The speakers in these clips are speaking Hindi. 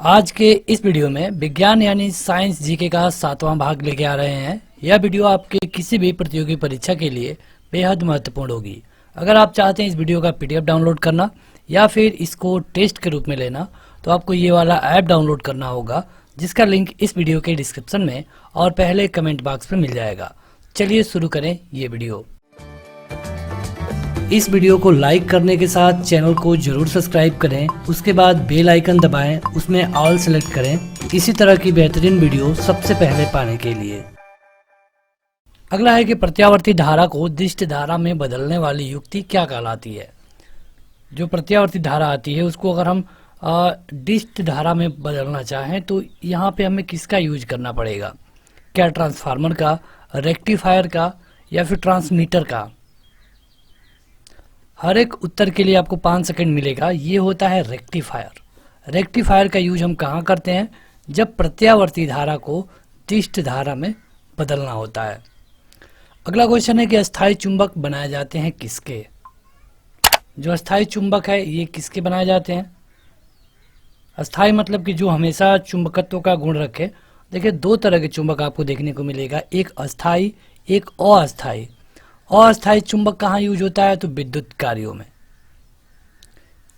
आज के इस वीडियो में विज्ञान यानी साइंस जीके का 7वां भाग लेके आ रहे हैं। यह वीडियो आपके किसी भी प्रतियोगी परीक्षा के लिए बेहद महत्वपूर्ण होगी। अगर आप चाहते हैं इस वीडियो का पीडीएफ डाउनलोड करना या फिर इसको टेस्ट के रूप में लेना, तो आपको ये वाला ऐप डाउनलोड करना होगा, जिसका लिंक इस वीडियो के डिस्क्रिप्शन में और पहले कमेंट बॉक्स में मिल जाएगा। चलिए शुरू करें ये वीडियो। इस वीडियो को लाइक करने के साथ चैनल को जरूर सब्सक्राइब करें, उसके बाद बेल आइकन दबाएं, उसमें ऑल सेलेक्ट करें इसी तरह की बेहतरीन वीडियो सबसे पहले पाने के लिए। अगला है कि प्रत्यावर्ती धारा को दिष्ट धारा में बदलने वाली युक्ति क्या कहलाती है। जो प्रत्यावर्ती धारा आती है उसको अगर हम दिष्ट धारा में बदलना चाहें तो यहाँ पे हमें किसका यूज करना पड़ेगा? क्या ट्रांसफार्मर का, रेक्टिफायर का या फिर ट्रांसमीटर का? हर एक उत्तर के लिए आपको 5 सेकंड मिलेगा। ये होता है रेक्टिफायर। रेक्टिफायर का यूज हम कहाँ करते हैं? जब प्रत्यावर्ती धारा को दिष्ट धारा में बदलना होता है। अगला क्वेश्चन है कि अस्थायी चुंबक बनाए जाते हैं किसके? जो अस्थायी चुंबक है ये किसके बनाए जाते हैं? अस्थायी मतलब कि जो हमेशा चुंबकत्व का गुण रखे। देखिए, 2 तरह के चुंबक आपको देखने को मिलेगा, एक अस्थायी एक अस्थायी। अस्थायी चुंबक कहाँ यूज होता है? तो विद्युत कार्यों में।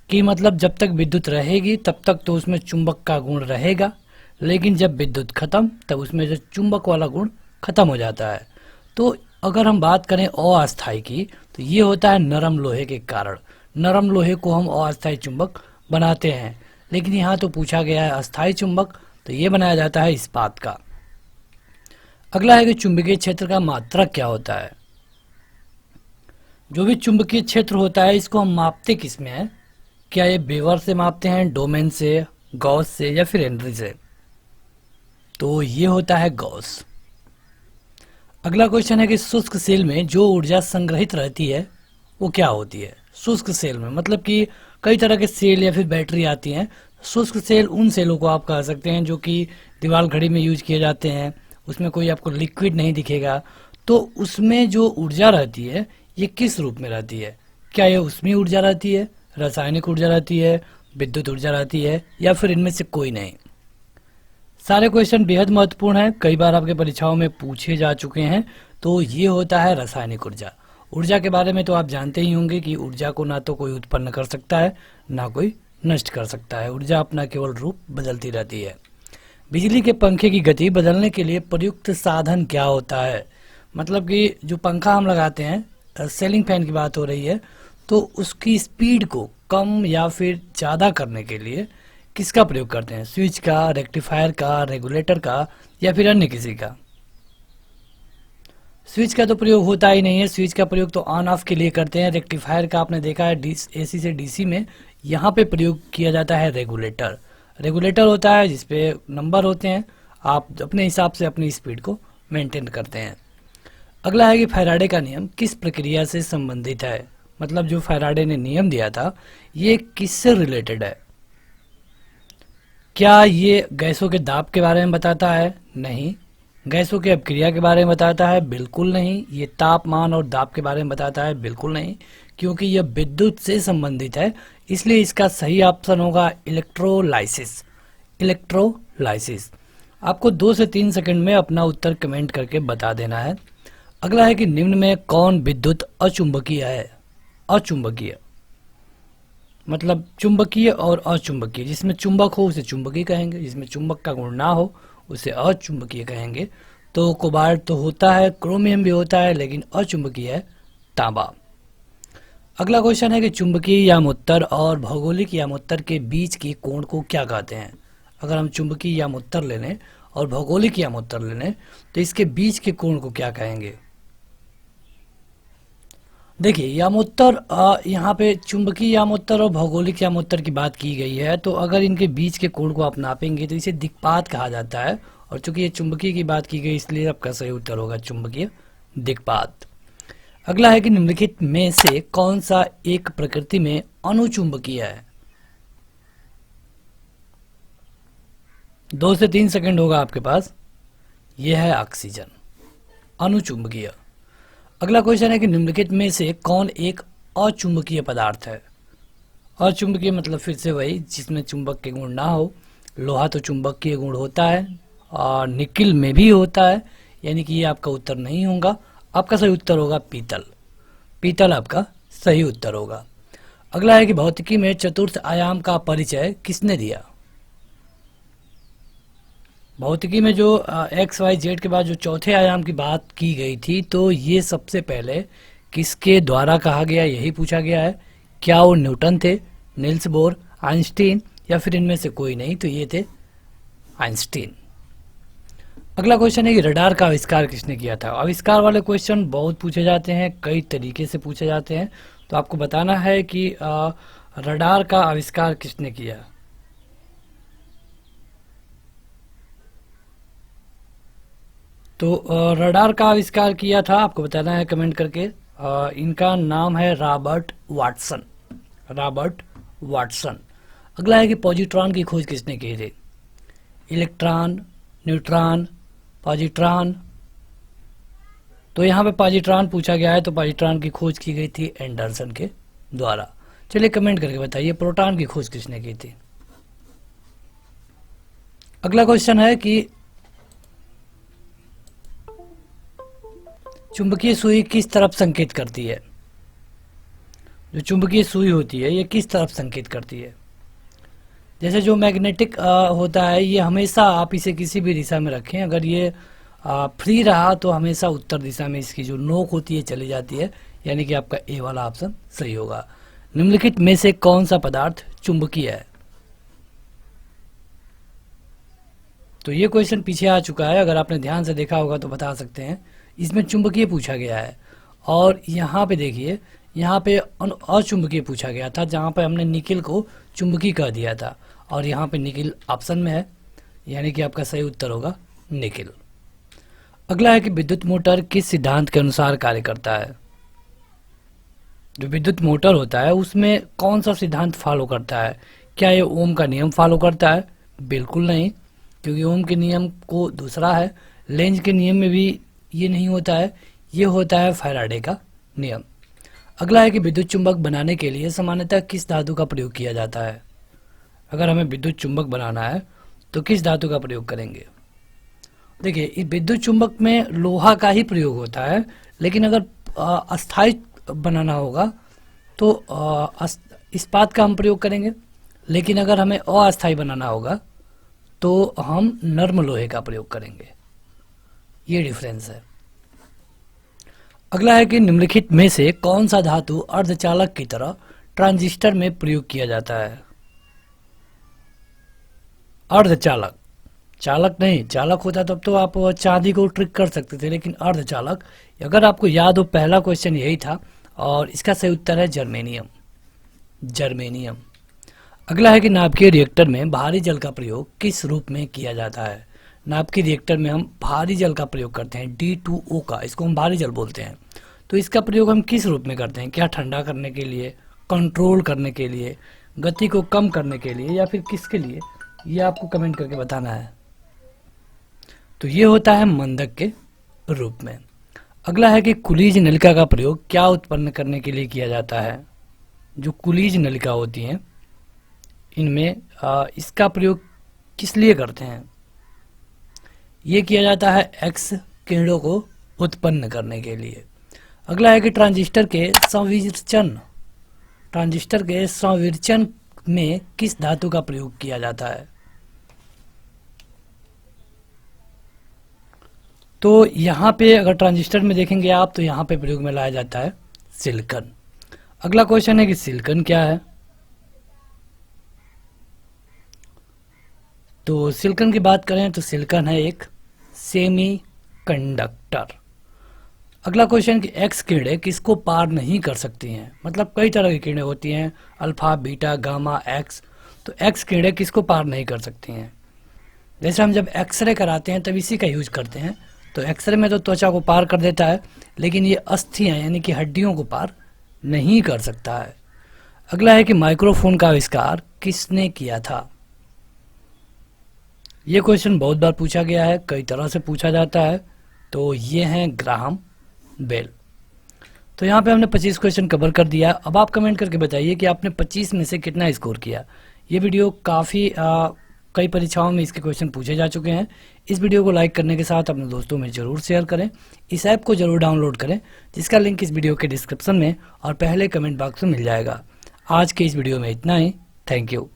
कि मतलब जब तक विद्युत रहेगी तब तक तो उसमें चुंबक का गुण रहेगा, लेकिन जब विद्युत खत्म तब उसमें जो चुंबक वाला गुण खत्म हो जाता है। तो अगर हम बात करें अस्थायी की, तो ये होता है नरम लोहे के कारण। नरम लोहे को हम अस्थायी चुंबक बनाते हैं, लेकिन यहाँ तो पूछा गया है अस्थायी चुंबक, तो ये बनाया जाता है इस्पात का। अगला है कि चुंबकीय क्षेत्र का मात्रक क्या होता है? जो भी चुंबकीय क्षेत्र होता है इसको हम मापते किस में है? क्या ये वेबर से मापते हैं, डोमेन से, गॉस से या फिर हेनरी से? तो ये होता है गॉस। अगला क्वेश्चन है कि शुष्क सेल में जो ऊर्जा संग्रहित रहती है वो क्या होती है? शुष्क सेल में मतलब कि कई तरह के सेल या फिर बैटरी आती हैं। शुष्क सेल उन सेलों को आप कह सकते हैं जो कि दीवार घड़ी में यूज किए जाते हैं। उसमें कोई आपको लिक्विड नहीं दिखेगा, तो उसमें जो ऊर्जा रहती है ये किस रूप में रहती है? क्या ये ऊष्मीय ऊर्जा रहती है, रासायनिक ऊर्जा रहती है, विद्युत ऊर्जा रहती है, या फिर इनमें से कोई नहीं? सारे क्वेश्चन बेहद महत्वपूर्ण हैं, कई बार आपके परीक्षाओं में पूछे जा चुके हैं। तो ये होता है रासायनिक ऊर्जा। ऊर्जा के बारे में तो आप जानते ही होंगे कि ऊर्जा को ना तो कोई उत्पन्न कर सकता है ना कोई नष्ट कर सकता है। ऊर्जा अपना केवल रूप बदलती रहती है। बिजली के पंखे की गति बदलने के लिए प्रयुक्त साधन क्या होता है? मतलब कि जो पंखा हम लगाते हैं, सीलिंग फैन की बात हो रही है, तो उसकी स्पीड को कम या फिर ज़्यादा करने के लिए किसका प्रयोग करते हैं? स्विच का, रेक्टिफायर का, रेगुलेटर का या फिर अन्य किसी का? स्विच का तो प्रयोग होता ही नहीं है। स्विच का प्रयोग तो ऑन ऑफ के लिए करते हैं। रेक्टिफायर का आपने देखा है एसी से डीसी में, यहाँ पे प्रयोग किया जाता है रेगुलेटर। रेगुलेटर होता है जिसपे नंबर होते हैं, आप अपने हिसाब से अपनी स्पीड को मेंटेन करते हैं। अगला है कि फैराडे का नियम किस प्रक्रिया से संबंधित है? मतलब जो फैराडे ने नियम दिया था ये किससे रिलेटेड है? क्या ये गैसों के दाब के बारे में बताता है? नहीं। गैसों की अपक्रिया के बारे में बताता है? बिल्कुल नहीं। ये तापमान और दाब के बारे में बताता है? बिल्कुल नहीं, क्योंकि यह विद्युत से संबंधित है। इसलिए इसका सही ऑप्शन होगा इलेक्ट्रोलाइसिस। इलेक्ट्रोलाइसिस। आपको 2 से 3 सेकंड में अपना उत्तर कमेंट करके बता देना है। अगला है कि निम्न में कौन विद्युत अचुंबकीय है? अचुंबकीय मतलब चुंबकीय और अचुंबकीय। जिसमें चुंबक हो उसे चुंबकीय कहेंगे, जिसमें चुंबक का गुण ना हो उसे अचुंबकीय कहेंगे। तो कोबाल्ट तो होता है, क्रोमियम भी होता है, लेकिन अचुंबकीय है तांबा। अगला क्वेश्चन है कि चुंबकीय यामोत्तर और भौगोलिक यामोत्तर के बीच के कोण को क्या कहते हैं? अगर हम चुंबकीय यामोत्तर ले लें और भौगोलिक यामोत्तर ले लें तो इसके बीच के कोण को क्या कहेंगे? देखिए, यामोत्तर यहाँ पे चुंबकीय यामोत्तर और भौगोलिक यामोत्तर की बात की गई है, तो अगर इनके बीच के कोण को आप नापेंगे तो इसे दिक्पात कहा जाता है। और चूंकि ये चुंबकीय की बात की गई इसलिए आपका सही उत्तर होगा चुंबकीय दिक्पात। अगला है कि निम्नलिखित में से कौन सा एक प्रकृति में अनुचुंबकीय है? 2 से 3 सेकंड होगा आपके पास। यह है ऑक्सीजन, अनुचुंबकीय। अगला क्वेश्चन है कि निम्नलिखित में से कौन एक अचुंबकीय पदार्थ है? अचुंबकीय मतलब फिर से वही जिसमें चुंबक के गुण ना हो। लोहा तो चुंबकीय गुण होता है और निकिल में भी होता है, यानी कि ये आपका उत्तर नहीं होगा। आपका सही उत्तर होगा पीतल। पीतल आपका सही उत्तर होगा। अगला है कि भौतिकी में चतुर्थ आयाम का परिचय किसने दिया? भौतिकी में जो एक्स वाई जेड के बाद जो चौथे आयाम की बात की गई थी, तो ये सबसे पहले किसके द्वारा कहा गया, यही पूछा गया है। क्या वो न्यूटन थे, नील्स बोर, आइंस्टीन या फिर इनमें से कोई नहीं? तो ये थे आइंस्टीन। अगला क्वेश्चन है कि रडार का आविष्कार किसने किया था? आविष्कार वाले क्वेश्चन बहुत पूछे जाते हैं, कई तरीके से पूछे जाते हैं, तो आपको बताना है कि रडार का आविष्कार किसने किया। तो रडार का आविष्कार किया था, आपको बताना है कमेंट करके। इनका नाम है रॉबर्ट वाटसन। Robert Watson. अगला है कि पॉजिट्रॉन की खोज किसने की थी? Electron, neutron, positron. तो यहाँ पे पॉजिट्रॉन पूछा गया है, तो पॉजिट्रॉन की खोज की गई थी एंडरसन के द्वारा। चलिए कमेंट करके बताइए प्रोटॉन की खोज किसने की थी। अगला क्वेश्चन है कि चुंबकीय सुई किस तरफ संकेत करती है? जो चुंबकीय सुई होती है ये किस तरफ संकेत करती है? जैसे जो मैग्नेटिक होता है, ये हमेशा आप इसे किसी भी दिशा में रखें, अगर ये फ्री रहा तो हमेशा उत्तर दिशा में इसकी जो नोक होती है चली जाती है, यानी कि आपका ए वाला ऑप्शन सही होगा। निम्नलिखित में से कौन सा पदार्थ चुंबकीय है? तो ये क्वेश्चन पीछे आ चुका है, अगर आपने ध्यान से देखा होगा तो बता सकते हैं। इसमें चुंबकीय पूछा गया है और यहाँ पे देखिए, यहाँ पे अचुंबकीय पूछा गया था, जहाँ पे हमने निकिल को चुंबकीय कह दिया था, और यहाँ पे निकिल ऑप्शन में है, यानी कि आपका सही उत्तर होगा निकिल। अगला है कि विद्युत मोटर किस सिद्धांत के अनुसार कार्य करता है? जो विद्युत मोटर होता है उसमें कौन सा सिद्धांत फॉलो करता है? क्या ये ओम का नियम फॉलो करता है? बिल्कुल नहीं, क्योंकि ओम के नियम को दूसरा है। लेंज के नियम में भी ये नहीं होता है, ये होता है फैराडे का नियम। अगला है कि विद्युत चुंबक बनाने के लिए सामान्यतः किस धातु का प्रयोग किया जाता है? अगर हमें विद्युत चुंबक बनाना है तो किस धातु का प्रयोग करेंगे? देखिए, इस विद्युत चुंबक में लोहा का ही प्रयोग होता है, लेकिन अगर अस्थायी बनाना होगा तो इस्पात का हम प्रयोग करेंगे, लेकिन अगर हमें अस्थायी बनाना होगा तो हम नर्म लोहे का प्रयोग करेंगे। ये डिफरेंस है। अगला है कि निम्नलिखित में से कौन सा धातु अर्धचालक की तरह ट्रांजिस्टर में प्रयोग किया जाता है? अर्धचालक, चालक नहीं। चालक होता तब तो आप चांदी को ट्रिक कर सकते थे, लेकिन अर्धचालक, अगर आपको याद हो पहला क्वेश्चन यही था, और इसका सही उत्तर है जर्मेनियम। जर्मेनियम। अगला है कि नाभिकीय रिएक्टर में भारी जल का प्रयोग किस रूप में किया जाता है? नाभिकीय रिएक्टर में हम भारी जल का प्रयोग करते हैं, D2O का, इसको हम भारी जल बोलते हैं। तो इसका प्रयोग हम किस रूप में करते हैं? क्या ठंडा करने के लिए, कंट्रोल करने के लिए, गति को कम करने के लिए, या फिर किसके लिए? ये आपको कमेंट करके बताना है। तो ये होता है मंदक के रूप में। अगला है कि कुलीज नलिका का प्रयोग क्या उत्पन्न करने के लिए किया जाता है? जो कुलीज नलिका होती हैं इनमें इसका प्रयोग किस लिए करते हैं? ये किया जाता है एक्स किरणों को उत्पन्न करने के लिए। अगला है कि ट्रांजिस्टर के संविर्चन में किस धातु का प्रयोग किया जाता है? तो यहाँ पे अगर ट्रांजिस्टर में देखेंगे आप, तो यहाँ पे प्रयोग में लाया जाता है सिलिकॉन। अगला क्वेश्चन है कि सिलिकॉन क्या है? तो सिलिकॉन की बात करें तो सिलिकॉन है एक सेमी कंडक्टर। अगला क्वेश्चन कि एक्स किरणें किसको पार नहीं कर सकती हैं? मतलब कई तरह की किरणें होती हैं, अल्फा, बीटा, गामा, एक्स। तो एक्स किरणें किसको पार नहीं कर सकती हैं? जैसे हम जब एक्सरे कराते हैं तब इसी का यूज करते हैं। तो एक्सरे में तो त्वचा को पार कर देता है, लेकिन ये अस्थियां यानी कि हड्डियों को पार नहीं कर सकता है। अगला है कि माइक्रोफोन का आविष्कार किसने किया था? ये क्वेश्चन बहुत बार पूछा गया है, कई तरह से पूछा जाता है। तो ये हैं ग्राहम बेल। तो यहाँ पे हमने 25 क्वेश्चन कवर कर दिया। अब आप कमेंट करके बताइए कि आपने 25 में से कितना स्कोर किया। ये वीडियो काफ़ी कई परीक्षाओं में इसके क्वेश्चन पूछे जा चुके हैं। इस वीडियो को लाइक करने के साथ अपने दोस्तों में ज़रूर शेयर करें। इस ऐप को ज़रूर डाउनलोड करें, जिसका लिंक इस वीडियो के डिस्क्रिप्शन में और पहले कमेंट बॉक्स में मिल जाएगा। आज के इस वीडियो में इतना ही। Thank you.